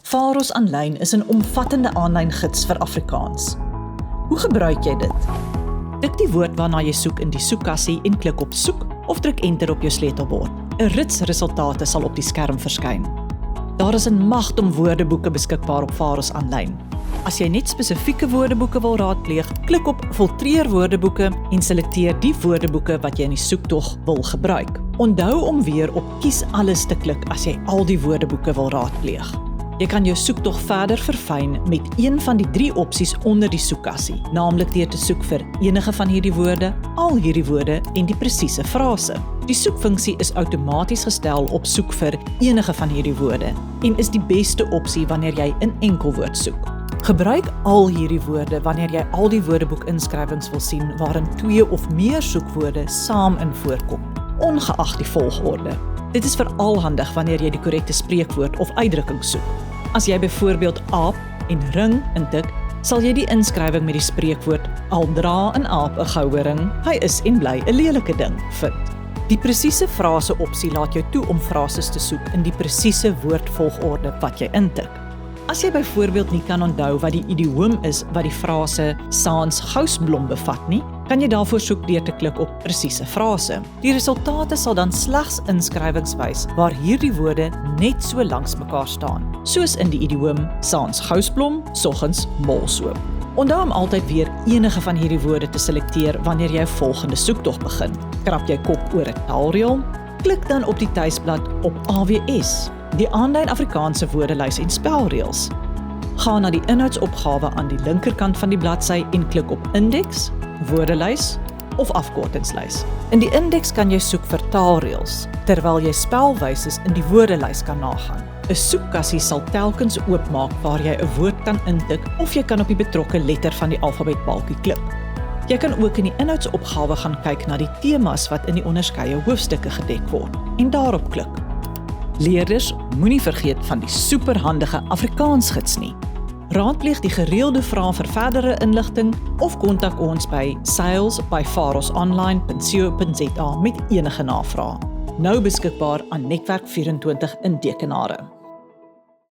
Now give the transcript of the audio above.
Faros Aanlyn is 'n omvattende aanlyn gids vir Afrikaans. Hoe gebruik jy dit? Tik die woord waarna jy soek in die soekkassie en klik op soek of druk enter op jou sleutelbord. 'n Rits resultate sal op die skerm verskyn. Daar is 'n magdom woordeboeke beskikbaar op Faros Aanlyn. As jy net spesifieke woordeboeke wil raadpleeg, klik op filtreer woordeboeke en selekteer die woordeboeke wat jy in die soektog wil gebruik. Onthou om weer op kies alles te klik as jy al die woordeboeke wil raadpleeg. Jy kan jou soektog verder verfyn met een van die 3 opsies onder die soekkassie, naamlik deur te soek vir enige van hierdie woorde, al hierdie woorde en die presiese frase. Die soekfunksie is outomaties gestel op soek vir enige van hierdie woorde en is die beste opsie wanneer jy 'n enkelwoord soek. Gebruik al hierdie woorde wanneer jy al die woordeboekinskrywings wil sien waarin 2 of meer soekwoorde saam in voorkom, ongeag die volgorde. Dit is veral handig wanneer jy die korrekte spreekwoord of uitdrukking soek. As jy byvoorbeeld aap en ring intik, sal jy die inskrywing met die spreekwoord al dra 'n aap 'n goue ring, hy is en bly 'n lelike ding vind. Die presiese frase opsie laat jou toe om frases te soek in die presiese woordvolgorde wat jy intik. As jy byvoorbeeld nie kan onthou wat die idioom is wat die frase saans gousblom bevat nie, kan jy daarvoor soek deur te klik op presiese frase. Die resultate sal dan slegs inskrywings wys waar hierdie woorde net so langs mekaar staan, soos in die idioom saans gousblom, soggens molsoop. Onthou om altyd weer enige van hierdie woorde te selekteer wanneer jy 'n volgende soektog begin. Krap jy kop oor 'n taalreël? Klik dan op die tuisblad op AWS, die aanlyn Afrikaanse woordelys en spelreëls. Ga na die inhoudsopgawe aan die linkerkant van die bladsy en klik op Indeks, Woordelys of Afkortingslys. In die indeks kan jy soek vir taalreëls, terwyl jy spelwyses in die woordelys kan nagaan. 'n Soekkassie sal telkens oopmaak waar jy 'n woord kan intik of jy kan op die betrokke letter van die alfabetbalkie klik. Jy kan ook in die inhoudsopgawe gaan kyk na die temas wat in die onderskeie hoofstukke gedek word en daarop klik. Leerders, moenie vergeet van die superhandige Afrikaansgids nie. Raadpleeg die gereelde vrae vir verdere inligting of kontak ons by sales@farosonline.co.za met enige navrae. Nou beskikbaar aan Netwerk 24 in Dekenare.